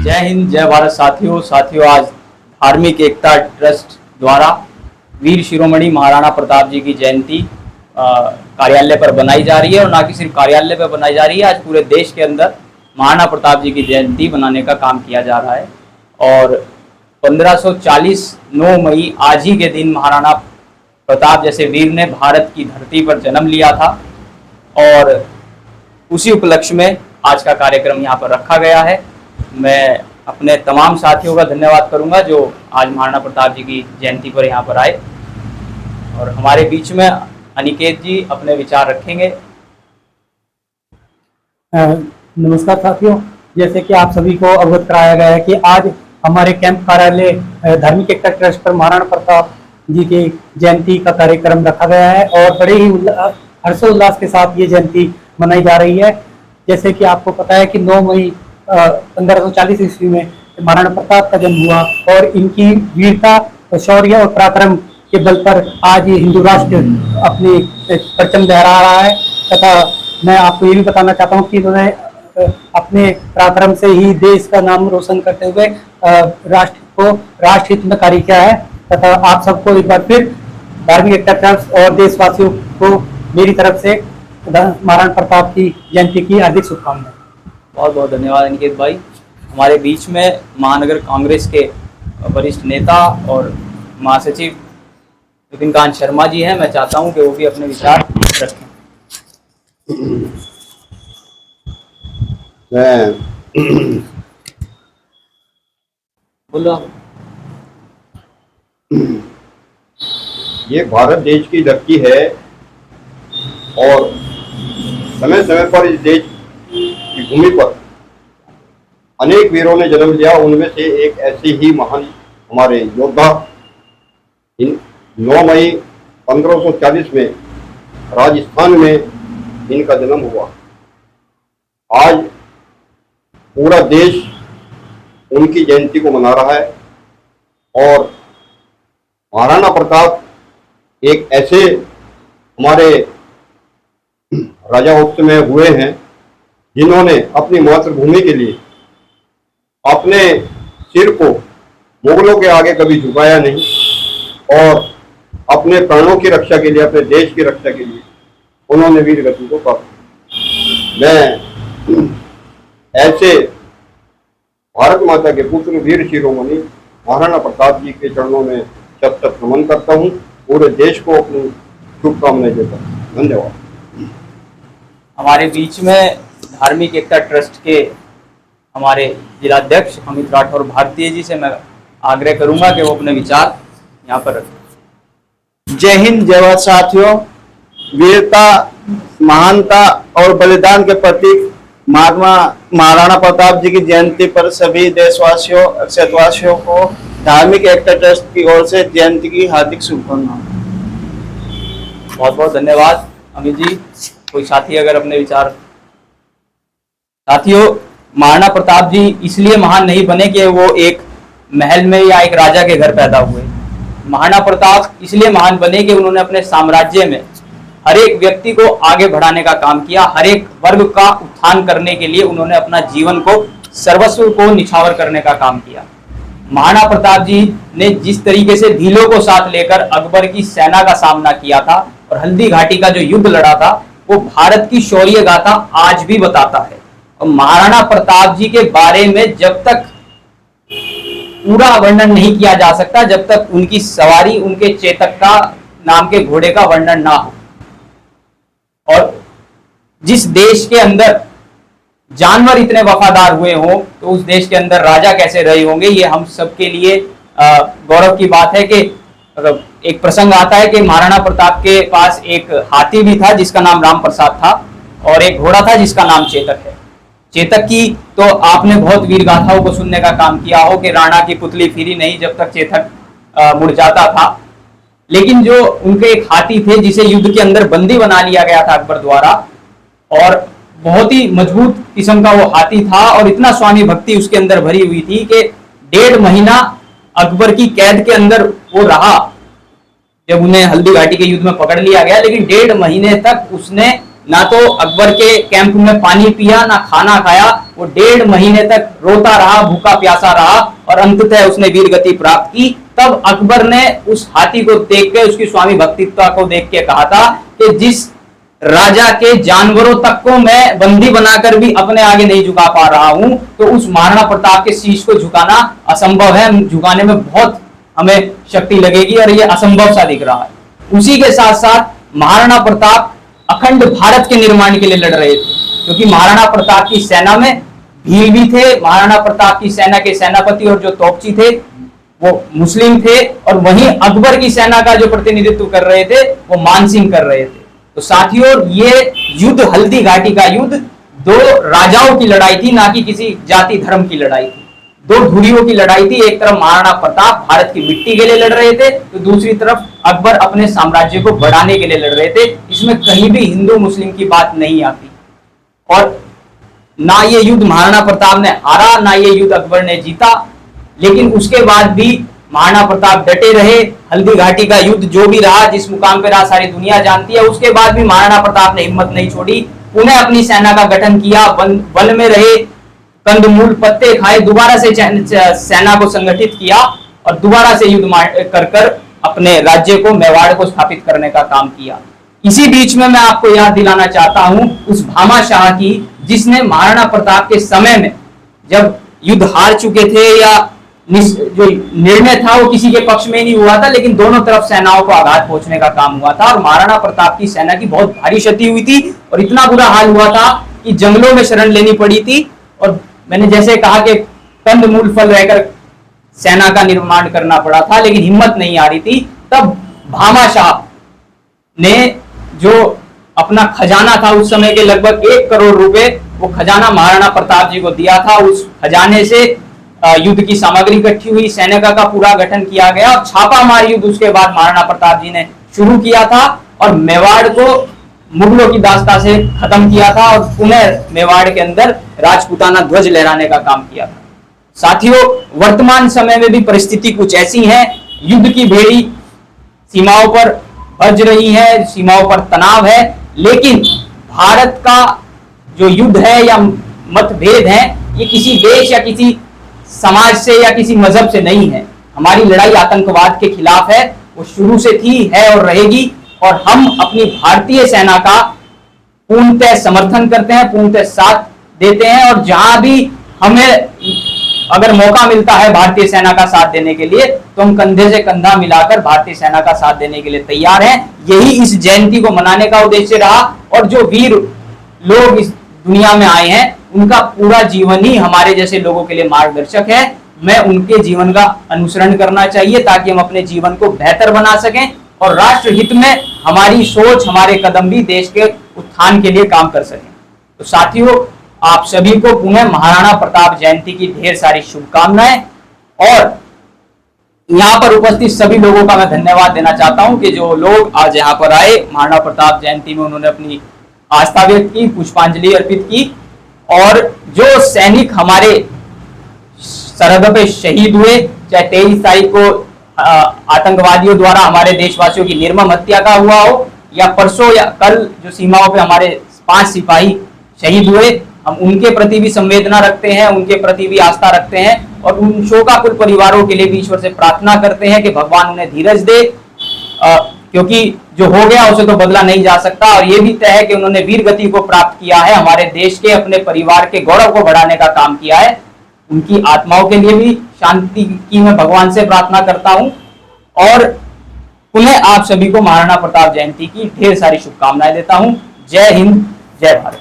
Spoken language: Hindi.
जय हिंद, जय भारत। साथियों आज धार्मिक एकता ट्रस्ट द्वारा वीर शिरोमणि महाराणा प्रताप जी की जयंती कार्यालय पर बनाई जा रही है, और ना कि सिर्फ कार्यालय पर बनाई जा रही है, आज पूरे देश के अंदर महाराणा प्रताप जी की जयंती बनाने का काम किया जा रहा है। और 1540 9 मई आज ही के दिन महाराणा प्रताप जैसे वीर ने भारत की धरती पर जन्म लिया था, और उसी उपलक्ष्य में आज का कार्यक्रम यहाँ पर रखा गया है। मैं अपने तमाम साथियों का धन्यवाद करूंगा जो आज महाराणा प्रताप जी की जयंती पर यहाँ पर आए, और हमारे बीच में अनिकेत जी अपने विचार रखेंगे। नमस्कार साथियों, जैसे कि आप सभी को अवगत कराया गया है कि आज हमारे कैंप कार्यालय धार्मिक एकता ट्रस्ट पर महाराणा प्रताप जी की जयंती का कार्यक्रम रखा गया है, और बड़े ही हर्षोल्लास के साथ ये जयंती मनाई जा रही है। जैसे कि आपको पता है कि 9 मई 1540 ईस्वी में महाराणा प्रताप का जन्म हुआ, और इनकी वीरता, शौर्य और पराक्रम के बल पर आज ये हिंदू राष्ट्र अपनी परचम लहरा रहा है। तथा मैं आपको ये भी बताना चाहता हूँ कि इन्होंने अपने पराक्रम से ही देश का नाम रोशन करते हुए राष्ट्र को राष्ट्र हित में कार्य किया है। तथा आप सबको एक बार फिर धार्मिक एकता ट्रस्ट और देशवासियों को मेरी तरफ से महाराणा प्रताप की जयंती की हार्दिक शुभकामनाएं। बहुत बहुत धन्यवाद अनिकेत भाई। हमारे बीच में महानगर कांग्रेस के वरिष्ठ नेता और महासचिव विपिन कांत शर्मा जी हैं। मैं चाहता हूं कि वो भी अपने विचार रखें। बोलो। ये भारत देश की धरती है, और समय समय पर इस देश की भूमि पर अनेक वीरों ने जन्म लिया। उनमें से एक ऐसे ही महान हमारे योद्धा 9 मई 1540 में राजस्थान में इनका जन्म हुआ। आज पूरा देश उनकी जयंती को मना रहा है, और महाराणा प्रताप एक ऐसे हमारे राजा वंश में हुए हैं जिन्होंने अपनी मातृभूमि के लिए अपने सिर को मुगलों के आगे कभी झुकाया नहीं, और अपने प्राणों की रक्षा के लिए, अपने देश की रक्षा के लिए उन्होंने वीर गति को प्राप्त। मैं ऐसे भारत माता के पुत्र वीर शिरोमणि महाराणा प्रताप जी के चरणों में शत शत नमन करता हूँ। पूरे देश को अपनी शुभकामनाएं देता हूँ। धन्यवाद। हमारे बीच में धार्मिक एकता ट्रस्ट के हमारे जिलाध्यक्ष अमित राठौर भारतीय जी से मैं आग्रह करूंगा कि वो अपने विचार यहाँ पर रखें। जय हिंद, जय भारत साथियों। वीरता, महानता और बलिदान के प्रतीक महाराणा प्रताप जी की जयंती पर सभी देशवासियों, क्षेत्रवासियों को धार्मिक एकता ट्रस्ट की ओर से जयंती की हार्दिक शुभकामनाएं। बहुत बहुत धन्यवाद अमित जी। कोई साथी अगर अपने विचार। साथियों, महाराणा प्रताप जी इसलिए महान नहीं बने कि वो एक महल में या एक राजा के घर पैदा हुए। महाराणा प्रताप इसलिए महान बने कि उन्होंने अपने साम्राज्य में हर एक व्यक्ति को आगे बढ़ाने का काम किया। हर एक वर्ग का उत्थान करने के लिए उन्होंने अपना जीवन को, सर्वस्व को निछावर करने का काम किया। महाराणा प्रताप जी ने जिस तरीके से भीलों को साथ लेकर अकबर की सेना का सामना किया था और हल्दी घाटी का जो युद्ध लड़ा था, वो भारत की शौर्य गाथा आज भी बताता है। और महाराणा प्रताप जी के बारे में जब तक पूरा वर्णन नहीं किया जा सकता जब तक उनकी सवारी, उनके चेतक का नाम के घोड़े का वर्णन ना हो। और जिस देश के अंदर जानवर इतने वफादार हुए हों, तो उस देश के अंदर राजा कैसे रहे होंगे। ये हम सबके लिए गौरव की बात है कि एक प्रसंग आता है कि महाराणा प्रताप के पास एक हाथी भी था जिसका नाम राम प्रसाद था, और एक घोड़ा था जिसका नाम चेतक है। चेतक की तो आपने बहुत वीर गाथाओं को सुनने का काम किया हो कि राणा की पुतली फिरी नहीं जब तक चेतक मुड़ जाता था। लेकिन जो उनके एक हाथी थे जिसे युद्ध के अंदर बंदी बना लिया गया था अकबर द्वारा, और बहुत ही मजबूत किस्म का वो हाथी था, और इतना स्वामी भक्ति उसके अंदर भरी हुई थी कि 1.5 महीना अकबर की कैद के अंदर वो रहा। जब उन्हें हल्दी घाटी के युद्ध में पकड़ लिया गया, लेकिन 1.5 महीने तक उसने ना तो अकबर के कैंप में पानी पिया, ना खाना खाया, वो 1.5 महीने तक रोता रहा, भूखा प्यासा रहा और अंततः उसने वीर गति प्राप्त की। तब अकबर ने उस हाथी को देख के, उसकी स्वामी भक्तित्व को देख के कहा था कि जिस राजा के जानवरों तक को मैं बंदी बनाकर भी अपने आगे नहीं झुका पा रहा हूं, तो उस महाराणा प्रताप के शीश को झुकाना असंभव है। झुकाने में बहुत हमें शक्ति लगेगी और यह असंभव सा दिख रहा है। उसी के साथ साथ महाराणा प्रताप अखंड भारत के निर्माण के लिए लड़ रहे थे, क्योंकि महाराणा प्रताप की सेना में भील भी थे। महाराणा प्रताप की सेना के सेनापति और जो तोपची थे वो मुस्लिम थे, और वहीं अकबर की सेना का जो प्रतिनिधित्व कर रहे थे वो मानसिंह कर रहे थे। तो साथियों, ये युद्ध, हल्दी घाटी का युद्ध, दो राजाओं की लड़ाई थी, ना कि किसी जाति धर्म की लड़ाई थी। दो धुरियों की लड़ाई थी। एक तरफ महाराणा प्रताप भारत की मिट्टी के लिए लड़ रहे थे, तो दूसरी तरफ अकबर अपने साम्राज्य को बढ़ाने के लिए लड़ रहे थे। इसमें कहीं भी हिंदू मुस्लिम की बात नहीं आती। और ना ये युद्ध महाराणा प्रताप ने हारा, ना ये युद्ध अकबर ने जीता, लेकिन उसके बाद भी महाराणा प्रताप डटे रहे। हल्दी घाटी का युद्ध जो भी रहा, जिस मुकाम पर रहा, सारी दुनिया जानती है। उसके बाद भी महाराणा प्रताप ने हिम्मत नहीं छोड़ी, पुनः अपनी सेना का गठन किया, वन में रहे, कंदमूल पत्ते खाए, दोबारा से सेना को संगठित किया और दोबारा से युद्ध कर अपने राज्य को, मेवाड़ को स्थापित करने का काम किया। इसी बीच में मैं आपको याद दिलाना चाहता हूं उस भामा शाह की, जिसने महाराणा प्रताप के समय में, जब युद्ध हार चुके थे या जो निर्णय था वो किसी के पक्ष में नहीं हुआ था, लेकिन दोनों तरफ सेनाओं को आघात पहुंचने का काम हुआ था और महाराणा प्रताप की सेना की बहुत भारी क्षति हुई थी और इतना बुरा हाल हुआ था कि जंगलों में शरण लेनी पड़ी थी। और मैंने जैसे कहा कि कंदमूल फल रहकर सेना का निर्माण करना पड़ा था, लेकिन हिम्मत नहीं आ रही थी। तब भामा शाह ने जो अपना खजाना था, उस समय के लगभग 1 करोड़ रुपए, वो खजाना महाराणा प्रताप जी को दिया था। उस खजाने से युद्ध की सामग्री इकट्ठी हुई, सेना का पूरा गठन किया गया और छापामार युद्ध उसके बाद महाराणा प्रताप जी ने शुरू किया था और मेवाड़ को मुगलों की दास्ता से खत्म किया था और पुनः मेवाड़ के अंदर राजपूताना ध्वज लहराने का काम किया था। साथियों, वर्तमान समय में भी परिस्थिति कुछ ऐसी है, युद्ध की बेड़ी सीमाओं पर बज रही है, सीमाओं पर तनाव है, लेकिन भारत का जो युद्ध है या मतभेद है, ये किसी देश या किसी समाज से या किसी मजहब से नहीं है। हमारी लड़ाई आतंकवाद के खिलाफ है, वो शुरू से थी, है और रहेगी। और हम अपनी भारतीय सेना का पूर्णतः समर्थन करते हैं, पूर्णतः साथ देते हैं, और जहां भी हमें अगर मौका मिलता है भारतीय सेना का साथ देने के लिए, तो हम कंधे से कंधा मिलाकर भारतीय सेना का साथ देने के लिए तैयार हैं। यही इस जयंती को मनाने का उद्देश्य रहा। और जो वीर लोग इस दुनिया में आए हैं, उनका पूरा जीवन ही हमारे जैसे लोगों के लिए मार्गदर्शक है। मैं उनके जीवन का अनुसरण करना चाहिए ताकि हम अपने जीवन को बेहतर बना सकें और राष्ट्र हित में हमारी सोच, हमारे कदम भी देश के उत्थान के लिए काम कर सकें। तो साथियों, आप सभी को पुनः महाराणा प्रताप जयंती की ढेर सारी शुभकामनाएं। और यहाँ पर उपस्थित सभी लोगों का मैं धन्यवाद देना चाहता हूं कि जो लोग आज यहाँ पर आए, महाराणा प्रताप जयंती में उन्होंने अपनी आस्था व्यक्त की, पुष्पांजलि अर्पित की, और जो सैनिक हमारे सरहद पे शहीद हुए, चाहे 23 तारीख को आतंकवादियों द्वारा हमारे देशवासियों की निर्मम हत्या का हुआ हो, या परसों या कल जो सीमाओं पे हमारे 5 सिपाही शहीद हुए, हम उनके प्रति भी संवेदना रखते हैं, उनके प्रति भी आस्था रखते हैं और उन शोकाकुल परिवारों के लिए भी ईश्वर से प्रार्थना करते हैं कि भगवान उन्हें धीरज दे, क्योंकि जो हो गया उसे तो बदला नहीं जा सकता। और ये भी तय है कि उन्होंने वीर गति को प्राप्त किया है, हमारे देश के, अपने परिवार के गौरव को बढ़ाने का काम किया है। उनकी आत्माओं के लिए भी शांति की मैं भगवान से प्रार्थना करता हूं। और पुनः आप सभी को महाराणा प्रताप जयंती की ढेर सारी शुभकामनाएं देता हूं। जय हिंद, जय भारत।